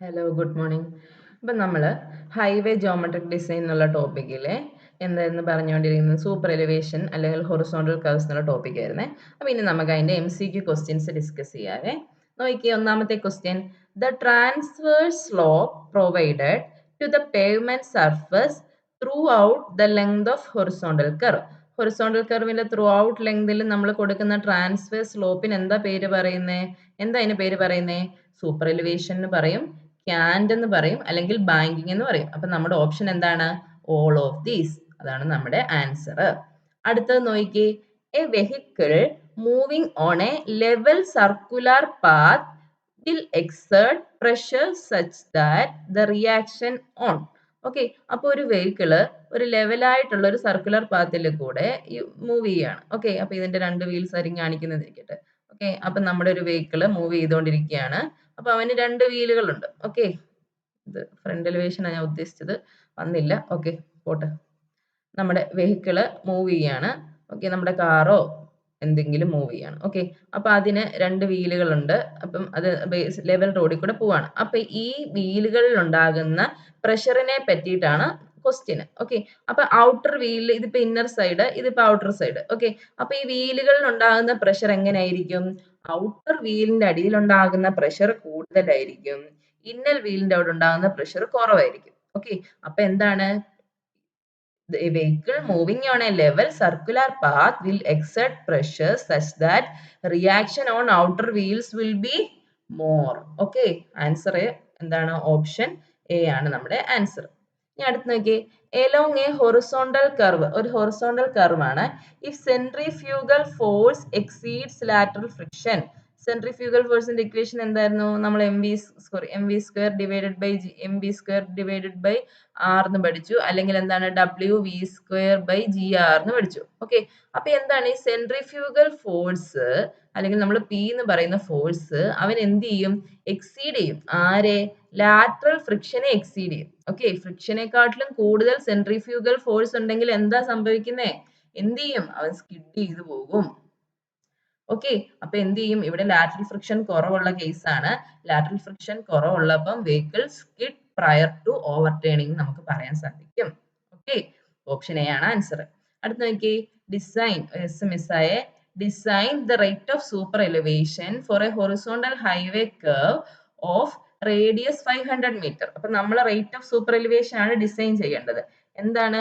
Hello good morning. ഇപ്പം നമ്മൾ highway geometric design എന്നുള്ള ടോപ്പിക്കിലെ എന്തായിരുന്നു പറഞ്ഞുകൊണ്ടിരിക്കുന്നത് സൂപ്പർ എലിവേഷൻ അല്ലെങ്കിൽ ഹൊറിസോണ്ടൽ കർവ്സ് എന്നുള്ള ടോപ്പിക് ആയിരുന്നേ. അപ്പോൾ ഇനി നമുക്ക് അതിൻ്റെ MCQ ക്വസ്റ്റ്യൻസ് ഡിസ്കസ് ചെയ്യാവേ. നോക്കിയേ, ഒന്നാമത്തെ question, the transverse slope provided to the pavement surface throughout the length of horizontal curve. Horizontal കർവിന്റെ ത്രൂ ഔട്ട് ലെങ്തിൽ നമ്മൾ കൊടുക്കുന്ന ട്രാൻസ്വേഴ്സ് സ്ലോപ്പിന് എന്താ പേര് പറയുന്നേ? എന്താ അതിന് പേര് പറയുന്നേ? സൂപ്പർ എലിവേഷൻ എന്ന് പറയും, ക്യാൻഡ് എന്ന് പറയും, അല്ലെങ്കിൽ ബാങ്കിങ് എന്ന് പറയും. അപ്പൊ നമ്മുടെ ഓപ്ഷൻ എന്താണ്? All of these. അതാണ് നമ്മുടെ ആൻസർ. അടുത്തത് നോക്കിക്കേ, A vehicle moving on A level circular path will exert pressure such that the reaction on. Okay, അപ്പോൾ ഒരു വെഹിക്കിള് ഒരു ലെവലായിട്ടുള്ള ഒരു സർക്കുലർ പാത്തിൽ കൂടെ മൂവ് ചെയ്യാണ്. ഓക്കെ, അപ്പൊ ഇതിന്റെ രണ്ട് വീൽസ് ആയിരിക്കും കാണിക്കുന്നത് ഇരിക്കട്ടെ. ഓക്കെ, അപ്പൊ നമ്മുടെ ഒരു വെഹിക്കിള് മൂവ് ചെയ്തുകൊണ്ടിരിക്കുകയാണ്. അപ്പൊ അവന് രണ്ട് വീലുകളുണ്ട്. ഓക്കെ, ഇത് ഫ്രണ്ട് എലിവേഷനാണ് ഞാൻ ഉദ്ദേശിച്ചത്, വന്നില്ല. ഓക്കെ, പോട്ടെ. നമ്മുടെ വെഹിക്കിള് മൂവ് ചെയ്യാണ്. ഓക്കെ, നമ്മുടെ കാറോ എന്തെങ്കിലും മൂവ് ചെയ്യാണ്. ഓക്കെ, അപ്പൊ അതിന് രണ്ട് വീലുകളുണ്ട്. അപ്പം അത് ലെവൽ റോഡിൽ കൂടെ പോവാണ്. അപ്പൊ ഈ വീലുകളിൽ ഉണ്ടാകുന്ന പ്രഷറിനെ പറ്റിയിട്ടാണ് ക്വസ്റ്റ്യൻ. ഓക്കെ, അപ്പൊ ഔട്ടർ വീലിൽ ഇതിപ്പോ ഇന്നർ സൈഡ്, ഇതിപ്പോ ഔട്ടർ സൈഡ്. ഓക്കെ, അപ്പൊ ഈ വീലുകളിൽ ഉണ്ടാകുന്ന പ്രഷർ എങ്ങനെയായിരിക്കും? ഔട്ടർ വീലിന്റെ അടിയിൽ ഉണ്ടാകുന്ന പ്രഷർ കൂടുതലായിരിക്കും, ഇന്നർ വീലിന്റെ അവിടെ ഉണ്ടാകുന്ന പ്രഷർ കുറവായിരിക്കും. ഓക്കെ, അപ്പൊ എന്താണ്? The vehicle moving on a level circular path will exert pressure such that reaction on outer wheels will be more. Okay, answer എന്താണ്? ഓപ്ഷൻ എ ആണ് നമ്മുടെ ആൻസർ. ഇനി അടുത്ത് നോക്കിയേ, along a horizontal curve, ഒരു horizontal curve ആണ്. If centrifugal force exceeds lateral friction, centrifugal ഫോഴ്സിന്റെ equation എന്തായിരുന്നു? നമ്മൾ M V square divided by R എന്ന് പഠിച്ചു, അല്ലെങ്കിൽ എന്താണ്? WV²/GR എന്ന് പഠിച്ചു. ഓക്കെ, അപ്പൊ എന്താണ് ഈ സെൻട്രിഫ്യൂഗൽ ഫോഴ്സ്, അല്ലെങ്കിൽ നമ്മൾ പി എന്ന് പറയുന്ന ഫോഴ്സ്, അവൻ എന്ത് ചെയ്യും? എക്സീഡ് ചെയ്യും. ആരെ? ലാറ്ററൽ ഫ്രിക്ഷനെ എക്സീഡ് ചെയ്യും. ഓക്കെ, ഫ്രിക്ഷനെക്കാട്ടിലും കൂടുതൽ സെൻട്രിഫ്യൂഗൽ ഫോഴ്സ് ഉണ്ടെങ്കിൽ എന്താ സംഭവിക്കുന്നേ? എന്ത് ചെയ്യും? അവൻ സ്കിഡ് ചെയ്തു പോകും. ഓക്കെ, അപ്പൊ എന്ത് ചെയ്യും? ഇവിടെ ലാറ്ററൽ ഫ്രിക്ഷൻ കുറവുള്ള കേസാണ്. ലാറ്ററൽ ഫ്രിക്ഷൻ കുറവുള്ളപ്പം vehicle skid prior to overturning നമുക്ക് പറയാൻ സാധിക്കും. ഓക്കെ, ഓപ്ഷൻ എ ആണ് ആൻസർ. അടുത്ത നോക്കി, ഡിസൈൻ മിസ്സായ design the rate of super elevation for a horizontal highway curve of radius 500 metre. അപ്പൊ നമ്മൾ റേറ്റ് ഓഫ് സൂപ്പർ എലിവേഷൻ ആണ് ഡിസൈൻ ചെയ്യേണ്ടത്. എന്താണ്?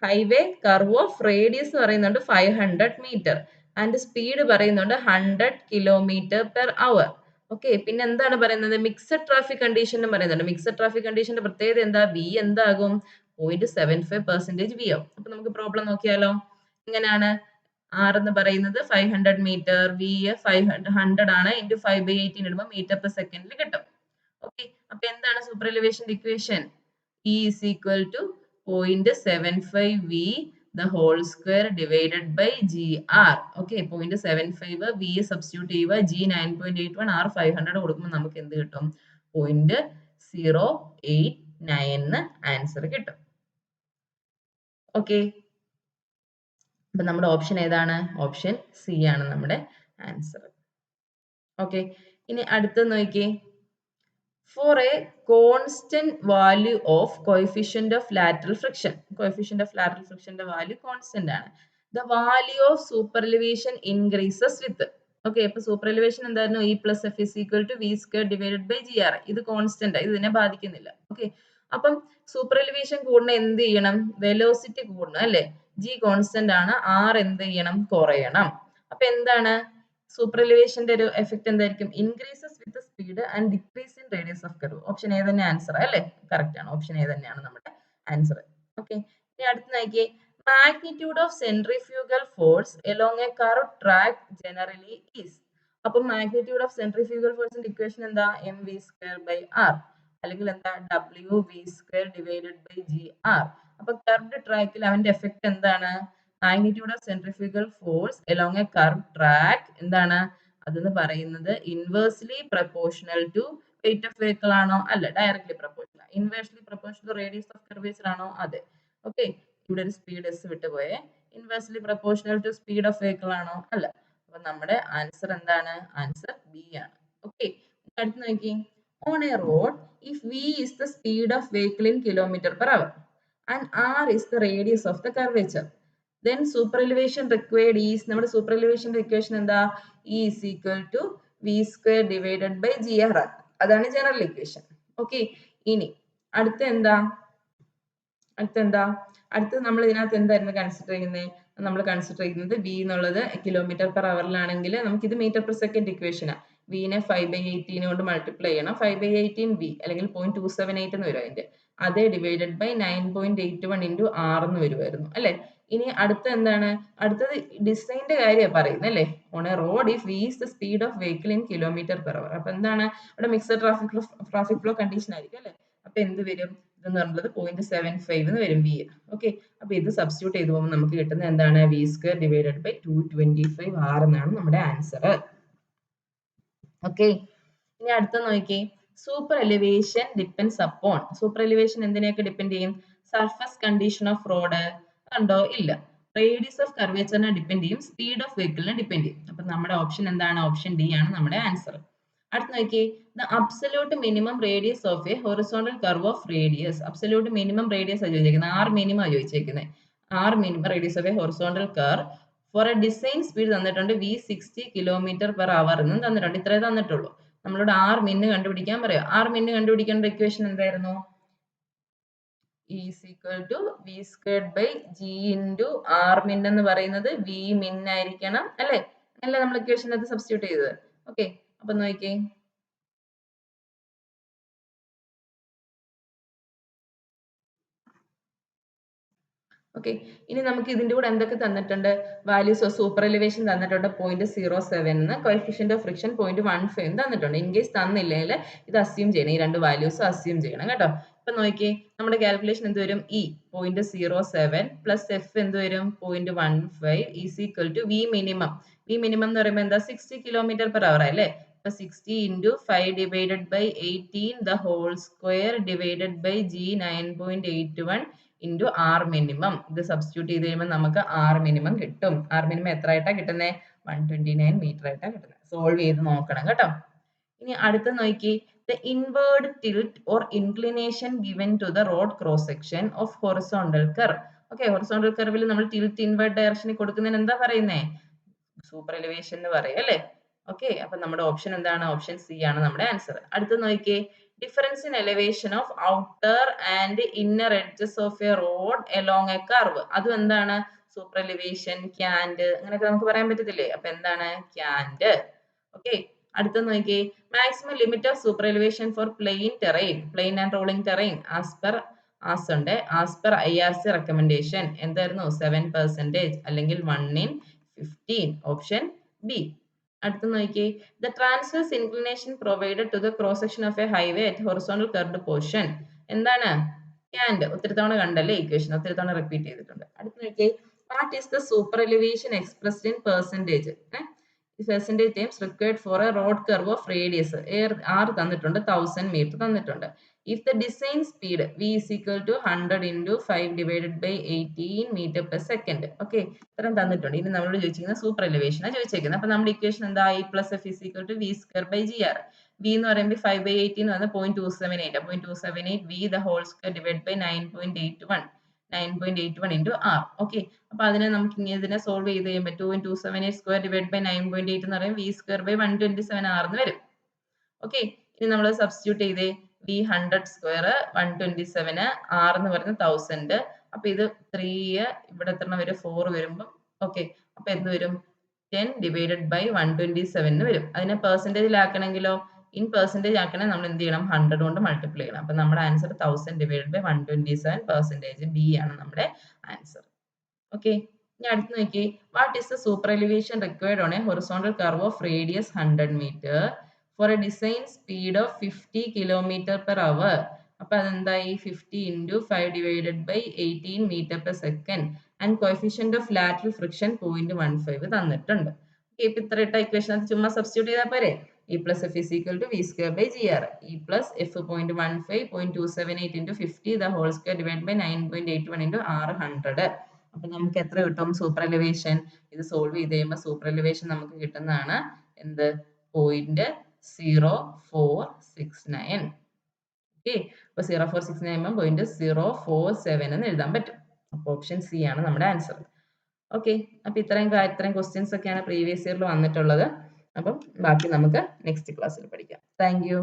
ഹൈവേ കർവ് ഓഫ് റേഡിയസ് പറയുന്നുണ്ട് 500 മീറ്റർ ആൻഡ് സ്പീഡ് പറയുന്നുണ്ട് 100 km/h. ഓക്കെ, പിന്നെ എന്താണ് പറയുന്നത്? മിക്സഡ് ട്രാഫിക് കണ്ടീഷൻ പറയുന്നുണ്ട്. മിക്സഡ് ട്രാഫിക് കണ്ടീഷന്റെ പ്രത്യേകത എന്താ? വി എന്താകും? 0.75% വി ആവും. അപ്പൊ നമുക്ക് പ്രോബ്ലം നോക്കിയാലോ. എങ്ങനെയാണ്? ആർ എന്ന് പറയുന്നത് 500 മീറ്റർ, വി 100 ആണ്, ഇൻറ്റു 5/18 ഇടുമ്പോൾ മീറ്റർ പെർ സെക്കൻഡിൽ കിട്ടും. ഓക്കെ, അപ്പൊ എന്താണ് super elevation equation? E is equal to 0.75 V the whole square divided by GR. Okay, 0.75 V substitute ചെയ്യുക, G 9.81, R 500 കൊടുക്കുമ്പോൾ നമുക്ക് എന്ത് കിട്ടും? 0.089 ആൻസർ കിട്ടും. ഓക്കെ, അപ്പൊ നമ്മുടെ ഓപ്ഷൻ ഏതാണ്? ഓപ്ഷൻ സി ആണ് നമ്മുടെ ആൻസർ. ഓക്കെ, ഇനി അടുത്തത് നോക്കിയേ, for a constant value of coefficient of lateral friction. Coefficient of lateral friction ന്റെ value constant ആണ്. The value of super elevation increases with. Okay, അപ്പൊ സൂപ്പർ എലിവേഷൻ എന്തായിരുന്നു? E plus F is equal to V² divided by GR. ഇത് constant, ഇത് ഇതിനെ ബാധിക്കുന്നില്ല. Okay, അപ്പം super elevation കൂടുന്ന എന്ത് ചെയ്യണം? വെലോസിറ്റി കൂടണം അല്ലേ? G കോൺസ്റ്റന്റ് ആണ്, R എന്ത് ചെയ്യണം? കുറയണം. അപ്പൊ എന്താണ് സൂപ്പർ എലിവേഷന്റെ ഒരു എഫക്ട്? എന്തായിരിക്കും? Increases with speed and decrease in radius of curve. Option A തന്നെ ആൻസർ അല്ലേ? കറക്റ്റ് ആണ്, ഓപ്ഷൻ എ തന്നെയാണ് നമ്മുടെ ആൻസർ. ഓക്കെ, ഇനി അടുത്ത് നോക്കിയേ, magnitude of centrifugal force along A curve track generally is. അപ്പം മാഗ്നിറ്റ്യൂഡ് ഓഫ് സെൻട്രിഫ്യൂഗൽ ഫോഴ്സിന്റെ ഇക്വേഷൻ എന്താ? mv²/r, അല്ലെങ്കിൽ എന്താ? WV² divided by GR. അപ്പൊ കർവ്ഡ് ട്രാക്കിൽ അവന്റെ എഫക്ട് എന്താണ്? Magnitude of centrifugal force along A curve track എന്താണ്? അതെന്ന് പറയുന്നത് inversely proportional to weight of vehicle ആണോ? അല്ല, directly proportional. Inversely proportional radius of curvature ആണോ? അതെ. ഓക്കെ, ഇവിടെ ഒരു സ്പീഡ് എസ് വിട്ടുപോയേ. Inversely proportional to speed of vehicle ആണോ? അല്ല. അപ്പൊ നമ്മുടെ ആൻസർ എന്താണ്? ആൻസർ ബി ആണ്. ഓക്കെ, അടുത്ത് നോക്കി, on A road if v is the speed of vehicle in kilometer per hour and r is the radius of the curvature, then super elevation required is നമ്മുടെ super elevation equation എന്താ, E is equal to v square divided by gr. അതാണ് general equation. Okay, ഇനി അടുത്ത എന്താ, അടുത്തത് നമ്മൾ ഇതിനകത്ത് എന്തായിരുന്നു കൺസിഡർ ചെയ്യുന്നത്, നമ്മൾ കൺസിഡർ ചെയ്യുന്നത് v എന്നുള്ളത് കിലോമീറ്റർ പെർ അവറിലാണെങ്കിൽ നമുക്കിത് മീറ്റർ പെർ സെക്കൻഡ് ഇക്വേഷനാണ്. വിനെ 5/18 കൊണ്ട് മൾട്ടിപ്ലൈ ചെയ്യണം. 5/18 v അല്ലെങ്കിൽ 0.278 എന്ന് വരും അതിന്റെ. അതേ ഡിവൈഡഡ് ബൈ 9.81 ഇൻറ്റു ആർ എന്ന് വരുമായിരുന്നു അല്ലെ. ഇനി അടുത്ത എന്താണ്, അടുത്തത് ഡിസൈനിന്റെ കാര്യമാണ് പറയുന്നത് അല്ലേ. On A road if we is the speed of vehicle in kilometre per അവർ. അപ്പൊ എന്താണ് ഇവിടെ മിക്സഡ് ട്രാഫിക് ഫ്ലോ കണ്ടീഷൻ ആയിരിക്കും അല്ലെ. അപ്പൊ എന്ത് വരും, ഇതെന്ന് പറയുന്നത് 0.75 എന്ന് വരും വി. ഓക്കെ, അപ്പൊ ഇത് സബ്സ്റ്റിറ്റ്യൂട്ട് ചെയ്ത് പോകുമ്പോൾ നമുക്ക് കിട്ടുന്നത് എന്താണ്, v square divided by 225 R എന്നാണ് നമ്മുടെ ആൻസർ. ഓക്കെ, ഇനി അടുത്ത നോക്കിയേ, super elevation depends upon. Super elevation എന്തിനെയൊക്കെ ഡിപ്പെൻഡ് ചെയ്യും, സർഫസ് കണ്ടീഷൻ ഓഫ് റോഡ് കണ്ടോ, ഇല്ല. റേഡിയസ് ഓഫ് കർവേച്ചറിനെ ഡിപ്പെൻഡ് ചെയ്യും, സ്പീഡ് ഓഫ് വെഹിക്കിളിനെ ഡിപ്പെൻഡ് ചെയ്യും. അപ്പൊ നമ്മുടെ ഓപ്ഷൻ എന്താണ്, ഓപ്ഷൻ ഡി ആണ് നമ്മുടെ ആൻസർ. അടുത്ത നോക്കിയേ, the absolute minimum radius of a horizontal curve of radius. Absolute minimum radius ആണ് ചോദിച്ചിരിക്കുന്നത്, ആർ മിനിമം ആണ് ചോദിച്ചിരിക്കുന്നത്. R minimum radius of a horizontal curve for a design speed തന്നിട്ടുണ്ട് വി 60 കിലോമീറ്റർ പെർ അവർ എന്നും തന്നിട്ടുണ്ട്. ഇത്രേ തന്നിട്ടുള്ളൂ. നമ്മളോട് ആർ മിന്ന് കണ്ടുപിടിക്കാൻ പറയാം. ആർ മിന്ന് കണ്ടുപിടിക്കേണ്ട ഇക്വേഷൻ എന്തായിരുന്നു, E is equal to v squared by g into r min എന്ന് പറയുന്നത് v min ആയിരിക്കണം അല്ലെ. അല്ല നമ്മൾ ഇക്വേഷൻ അത് സബ്സ്റ്റിറ്റ്യൂട്ട് ചെയ്തത്. ഓക്കെ, അപ്പൊ നോക്കിയേ, ഓക്കെ, ഇനി നമുക്ക് ഇതിന്റെ കൂടെ എന്തൊക്കെ തന്നിട്ടുണ്ട്, വാല്യൂസ് ഓഫ് സൂപ്പർ എലിവേഷൻ തന്നിട്ടുണ്ട് 0.07, കോഎഫിഷ്യന്റ് ഓഫ് ഫ്രിക്ഷൻ 0.15 തന്നിട്ടുണ്ട്. ഇൻ കേസ് തന്നില്ലെങ്കിൽ ഇത് അസ്യൂം ചെയ്യണം, ഈ രണ്ട് വാല്യൂസ് അസ്യൂം ചെയ്യണം കേട്ടോ. ഇപ്പൊ നോക്കിയേ, നമ്മുടെ കാൽക്കുലേഷൻ എന്ത് വരും, ഇ 0.07 പ്ലസ് എഫ് എന്ത് വരും 0.15 is equal to V minimum. V minimum എന്ന് പറയുമ്പോൾ എന്താ 60 കിലോമീറ്റർ പെർ അവർ അല്ലേ. അപ്പൊ 60 into 5 divided by 18 the whole square divided by G 9.81 into R minimum. ഇത് സബ്സ്റ്റിറ്റ്യൂട്ട് ചെയ്ത് കഴിയുമ്പോൾ നമുക്ക് ആർ മിനിമം കിട്ടും. ആർ മിനിമം എത്ര ആയിട്ടാ കിട്ടുന്നത്, 129 മീറ്റർ ആയിട്ടാണ് കിട്ടുന്നത്. സോൾവ് ചെയ്ത് നോക്കണം കേട്ടോ. ഇനി അടുത്ത നോക്കി, the inward tilt or inclination given to the road cross section of horizontal curve. Okay, horizontal കർവിൽ നമ്മൾ ടിൽറ്റ് ഇൻവേർഡ് ഡയറക്ഷനിൽ കൊടുക്കുന്നതിന് എന്താ പറയുന്നേ, സൂപ്പർ എലിവേഷൻ എന്ന് പറയും അല്ലേ. ഓക്കെ, അപ്പൊ നമ്മുടെ ഓപ്ഷൻ എന്താണ്, ഓപ്ഷൻ സി ആണ് നമ്മുടെ ആൻസർ. അടുത്ത നോക്കിയേ, difference in elevation of outer and inner edges of A road along A curve. അതും എന്താണ്, സൂപ്പർ എലിവേഷൻ, ക്യാൻഡ്, അങ്ങനെയൊക്കെ നമുക്ക് പറയാൻ പറ്റത്തില്ലേ. അപ്പൊ എന്താണ്, ക്യാൻഡ്. ഓക്കെ, അടുത്ത നോക്കിയേ, maximum limit of super elevation for plain terrain, plain and rolling terrain as per IRC recommendation എന്തായിരുന്നു, 7% അല്ലെങ്കിൽ 1/15, ഓപ്ഷൻ ബി. അടുത്ത നോക്കിയേ, the transverse inclination provided to the cross section of a highway at horizontal curved portion എന്താണ്, cant. ഒത്തിരി തവണ കണ്ടല്ലേ equation, ഒത്തിരി തവണ റിപ്പീറ്റ് ചെയ്തിട്ടുണ്ട്. അടുത്ത നോക്കിയേ, what is the super elevation expressed in percentage. Percentage times required for a road curve of radius R തന്നിട്ടുണ്ട്, 1000 മീറ്റർ തന്നിട്ടുണ്ട്. If the design speed v is equal to 100 into 5 divided by 18 meter per second. Okay, ഇത്രയും തന്നിട്ടുണ്ട്. ഇനി നമ്മളോട് ചോദിച്ചിരിക്കുന്നത് super elevation ആണ് ചോദിച്ചിരിക്കുന്നത്. അപ്പൊ നമ്മുടെ ഇക്വേഷൻ എന്താ, I plus f is equal to v square by gr. v എന്ന് പറയുമ്പോൾ 5/18 എന്ന് പറഞ്ഞാൽ 0.278. 0.278 v the whole square divided by 9.81 into r. Okay, അപ്പൊ അതിനെ നമുക്ക് ഇനി ഇതിനെ സോൾവ് ചെയ്ത് കഴിയുമ്പോൾ 2.278 സ്ക്വയർ ഡിവൈഡ് ബൈ 9.8 എന്ന് പറയുമ്പോൾ v സ്ക്വയർ ബൈ 127 r എന്ന് വരും. ഓക്കെ, ഇനി നമ്മൾ സബ്സ്റ്റിറ്റ്യൂട്ട് ചെയ്തേ, v 100 സ്ക്വയർ 127 r എന്ന് പറയുന്നത് 1000. അപ്പൊ ഇത് 3 ഇവിടെ എത്ര വരും, 4 വരുമ്പോൾ ഓക്കെ, അപ്പൊ എന്ത് വരും, 10 ഡിവൈഡഡ് ബൈ 127 വരും. അതിനെ പെർസെൻറ്റേജിലാക്കണമെങ്കിലോ, ഇൻ പെർസെൻറ്റേജ് ആക്കണേ നമ്മൾ എന്ത് ചെയ്യണം, 100 കൊണ്ട് മൾട്ടിപ്ലൈ ചെയ്യണം. അപ്പൊ നമ്മുടെ ആൻസർ 1000 ഡിവൈഡഡ് ബൈ 127%, ബി ആണ് നമ്മുടെ ആൻസർ. ഓക്കെ, ഇനി അടുത്ത് നോക്കി, what is the super elevation required on a horizontal curve of radius 100 metre for a design speed of 50 kilometer per hour. അപ്പൊ അതെന്തായി, 50 into 5 divided by 18 meter per second and coefficient of lateral friction 0.15 തന്നിട്ടുണ്ട്. ഇപ്പൊ ഇത്ര ഇട്ട equation അത് ചുമ്മാ substitute ചെയ്താൽ പോരെ, E plus f is equal to v square by gr. E plus f 0.15 0.278 into 50 the whole square divided by 9.81 into r 100. അപ്പൊ നമുക്ക് എത്ര കിട്ടും, സൂപ്പർ എലിവേഷൻ. ഇത് സോൾവ് ചെയ്ത് കഴിയുമ്പോൾ സൂപ്പർ എലിവേഷൻ നമുക്ക് കിട്ടുന്നതാണ് എന്ത്, 0.0469. ഓക്കെ, അപ്പോൾ 046 ആകുമ്പോൾ 0.047 എന്ന് എഴുതാൻ പറ്റും. അപ്പോൾ ഓപ്ഷൻ സി ആണ് നമ്മുടെ ആൻസർ. ഓക്കെ, അപ്പോൾ ഇത്രയും ക്വസ്റ്റ്യൻസ് ഒക്കെയാണ് പ്രീവിയസ് ഇയറിൽ വന്നിട്ടുള്ളത്. അപ്പം ബാക്കി നമുക്ക് നെക്സ്റ്റ് ക്ലാസ്സിൽ പഠിക്കാം. Thank you.